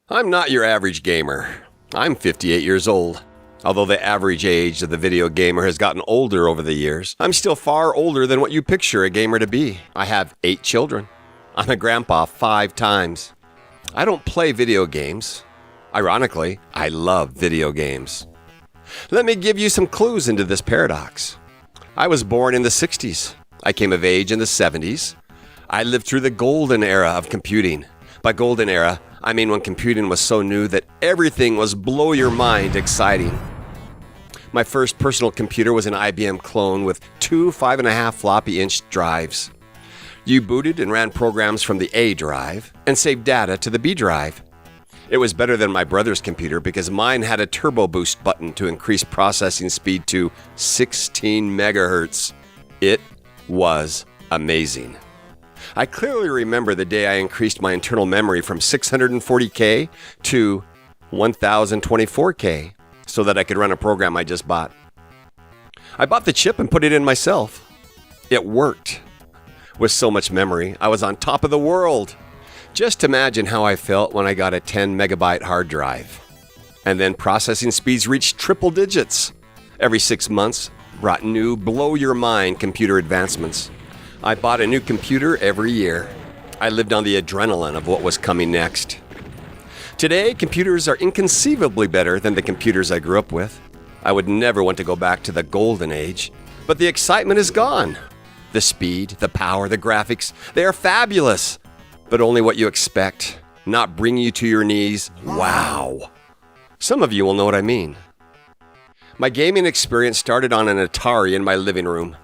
I'm not your average gamer. I'm 58 years old. Although the average age of the video gamer has gotten older over the years, I'm still far older than what you picture a gamer to be. I have 8 children. I'm a grandpa 5 times. I don't play video games. Ironically, I love video games. Let me give you some clues into this paradox. I was born in the 60s. I came of age in the 70s. I lived through the golden era of computing. By golden era, I mean when computing was so new that everything was blow your mind exciting. My first personal computer was an IBM clone with 2 5.5 floppy-inch drives. You booted and ran programs from the A drive and saved data to the B drive. It was better than my brother's computer because mine had a turbo boost button to increase processing speed to 16 megahertz. It was amazing. I clearly remember the day I increased my internal memory from 640K to 1024K so that I could run a program I just bought. I bought the chip and put it in myself. It worked. With so much memory, I was on top of the world. Just imagine how I felt when I got a 10 megabyte hard drive. And then processing speeds reached triple digits. Every 6 months brought new blow-your-mind computer advancements. I bought a new computer every year. I lived on the adrenaline of what was coming next. Today, computers are inconceivably better than the computers I grew up with. I would never want to go back to the golden age, but the excitement is gone. The speed, the power, the graphics, they are fabulous, but only what you expect, not bring you to your knees. Wow. Some of you will know what I mean. My gaming experience started on an Atari in my living room.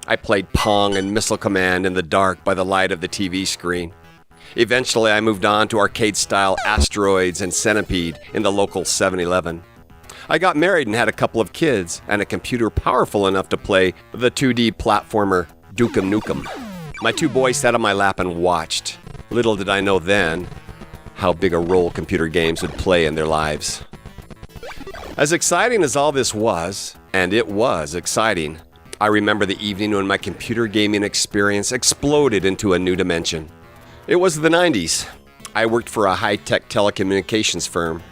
I played Pong and Missile Command in the dark by the light of the TV screen. Eventually, I moved on to arcade-style Asteroids and Centipede in the local 7-Eleven. I got married and had a couple of kids and a computer powerful enough to play the 2D platformer Duke 'Em Nukem. My 2 boys sat on my lap and watched. Little did I know then how big a role computer games would play in their lives. As exciting as all this was, and it was exciting, I remember the evening when my computer gaming experience exploded into a new dimension. It was the 90s. I worked for a high-tech telecommunications firm.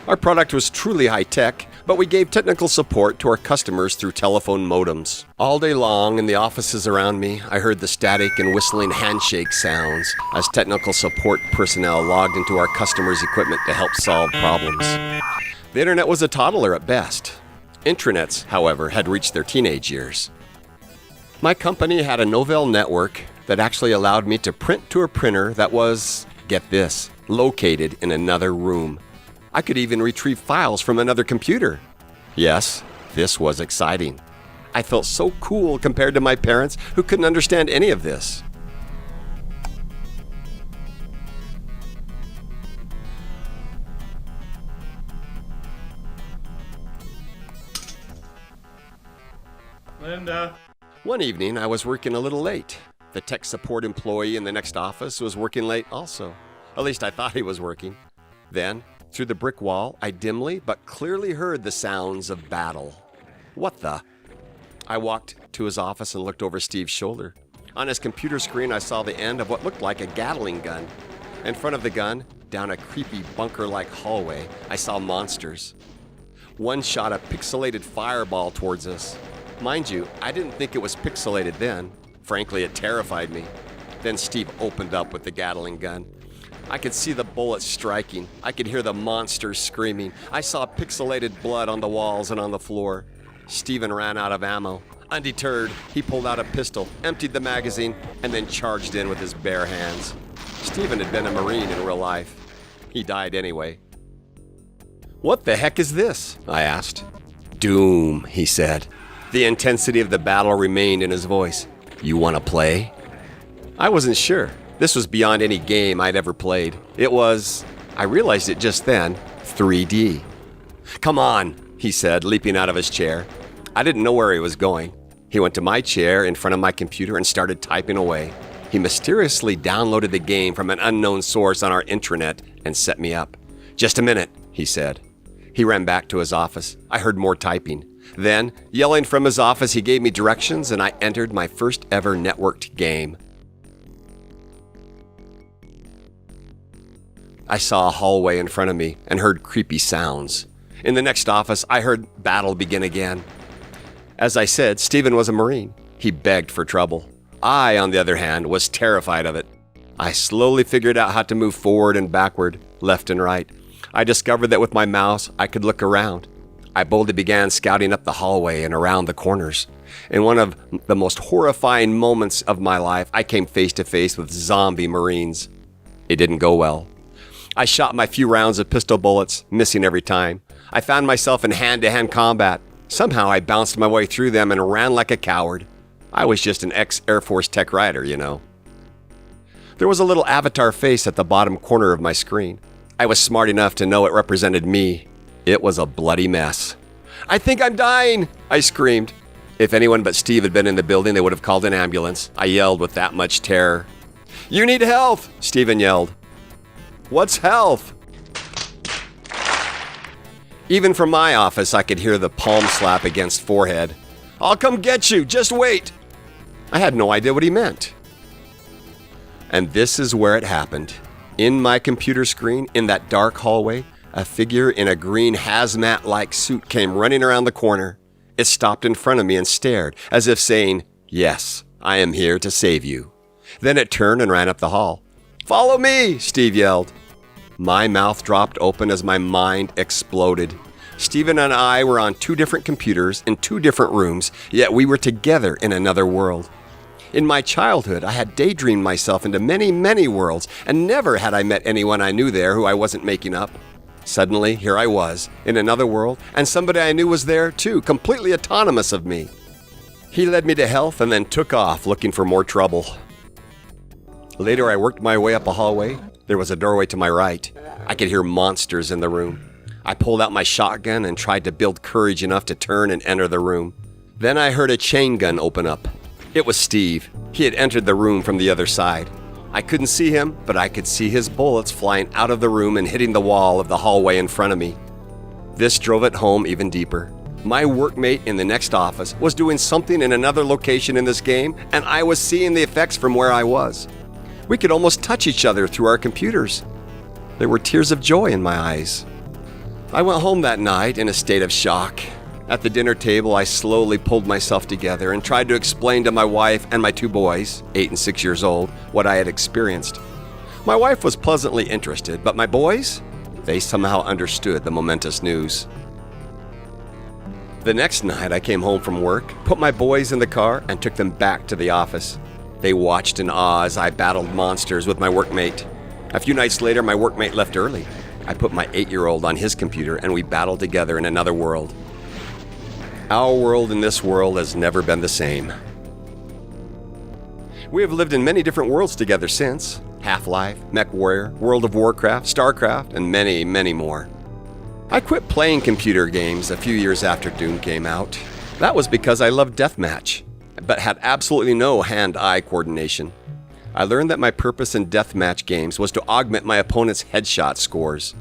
Our product was truly high-tech, but we gave technical support to our customers through telephone modems. All day long in the offices around me, I heard the static and whistling handshake sounds as technical support personnel logged into our customers' equipment to help solve problems. The internet was a toddler at best. Intranets, however, had reached their teenage years. My company had a Novell network that actually allowed me to print to a printer that was, get this, located in another room. I could even retrieve files from another computer. Yes, this was exciting. I felt so cool compared to my parents who couldn't understand any of this. Linda. One evening, I was working a little late. The tech support employee in the next office was working late also. At least I thought he was working. Then, through the brick wall, I dimly but clearly heard the sounds of battle. What the? I walked to his office and looked over Steve's shoulder. On his computer screen, I saw the end of what looked like a Gatling gun. In front of the gun, down a creepy bunker-like hallway, I saw monsters. One shot a pixelated fireball towards us. Mind you, I didn't think it was pixelated then. Frankly, it terrified me. Then Steve opened up with the Gatling gun. I could see the bullets striking. I could hear the monsters screaming. I saw pixelated blood on the walls and on the floor. Steven ran out of ammo. Undeterred, he pulled out a pistol, emptied the magazine, and then charged in with his bare hands. Steven had been a Marine in real life. He died anyway. "What the heck is this?" I asked. "Doom," he said. The intensity of the battle remained in his voice. "You want to play?" I wasn't sure. This was beyond any game I'd ever played. It was, I realized it just then, 3D. "Come on," he said, leaping out of his chair. I didn't know where he was going. He went to my chair in front of my computer and started typing away. He mysteriously downloaded the game from an unknown source on our intranet and set me up. "Just a minute," he said. He ran back to his office. I heard more typing. Then, yelling from his office, he gave me directions and I entered my first ever networked game. I saw a hallway in front of me and heard creepy sounds. In the next office, I heard battle begin again. As I said, Stephen was a Marine. He begged for trouble. I, on the other hand, was terrified of it. I slowly figured out how to move forward and backward, left and right. I discovered that with my mouse, I could look around. I boldly began scouting up the hallway and around the corners. In one of the most horrifying moments of my life, I came face to face with zombie Marines. It didn't go well. I shot my few rounds of pistol bullets, missing every time. I found myself in hand-to-hand combat. Somehow I bounced my way through them and ran like a coward. I was just an ex-Air Force tech rider, you know. There was a little avatar face at the bottom corner of my screen. I was smart enough to know it represented me. It was a bloody mess. "I think I'm dying!" I screamed. If anyone but Steve had been in the building, they would have called an ambulance. I yelled with that much terror. "You need health!" Stephen yelled. "What's health?" Even from my office, I could hear the palm slap against forehead. "I'll come get you, just wait!" I had no idea what he meant. And this is where it happened. In my computer screen, in that dark hallway, a figure in a green hazmat-like suit came running around the corner. It stopped in front of me and stared, as if saying, "Yes, I am here to save you." Then it turned and ran up the hall. "Follow me!" Steve yelled. My mouth dropped open as my mind exploded. Stephen and I were on two different computers in two different rooms, yet we were together in another world. In my childhood, I had daydreamed myself into many, many worlds, and never had I met anyone I knew there who I wasn't making up. Suddenly, here I was, in another world, and somebody I knew was there too, completely autonomous of me. He led me to health and then took off, looking for more trouble. Later, I worked my way up a hallway. There was a doorway to my right. I could hear monsters in the room. I pulled out my shotgun and tried to build courage enough to turn and enter the room. Then I heard a chain gun open up. It was Steve. He had entered the room from the other side. I couldn't see him, but I could see his bullets flying out of the room and hitting the wall of the hallway in front of me. This drove it home even deeper. My workmate in the next office was doing something in another location in this game, and I was seeing the effects from where I was. We could almost touch each other through our computers. There were tears of joy in my eyes. I went home that night in a state of shock. At the dinner table, I slowly pulled myself together and tried to explain to my wife and my two boys, 8 and 6 years old, what I had experienced. My wife was pleasantly interested, but my boys, they somehow understood the momentous news. The next night, I came home from work, put my boys in the car, and took them back to the office. They watched in awe as I battled monsters with my workmate. A few nights later, my workmate left early. I put my 8-year-old on his computer, and we battled together in another world. Our world and this world has never been the same. We have lived in many different worlds together since. Half-Life, MechWarrior, World of Warcraft, StarCraft, and many, many more. I quit playing computer games a few years after Doom came out. That was because I loved deathmatch, but had absolutely no hand-eye coordination. I learned that my purpose in deathmatch games was to augment my opponent's headshot scores.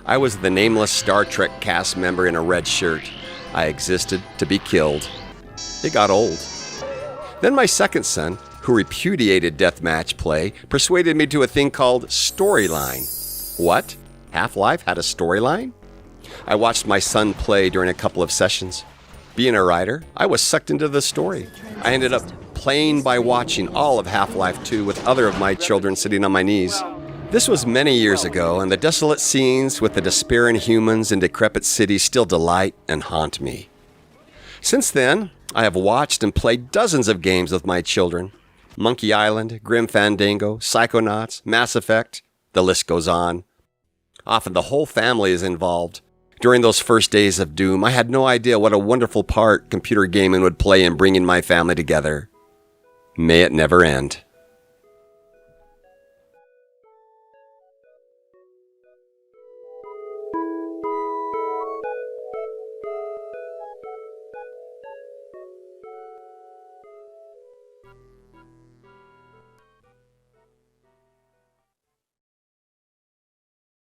I was the nameless Star Trek cast member in a red shirt. I existed to be killed. It got old. Then my second son, who repudiated deathmatch play, persuaded me to a thing called storyline. What? Half-Life had a storyline? I watched my son play during a couple of sessions. Being a writer, I was sucked into the story. I ended up playing by watching all of Half-Life 2 with other of my children sitting on my knees. This was many years ago, and the desolate scenes with the despairing humans in decrepit cities still delight and haunt me. Since then, I have watched and played dozens of games with my children. Monkey Island, Grim Fandango, Psychonauts, Mass Effect, the list goes on. Often the whole family is involved. During those first days of Doom, I had no idea what a wonderful part computer gaming would play in bringing my family together. May it never end.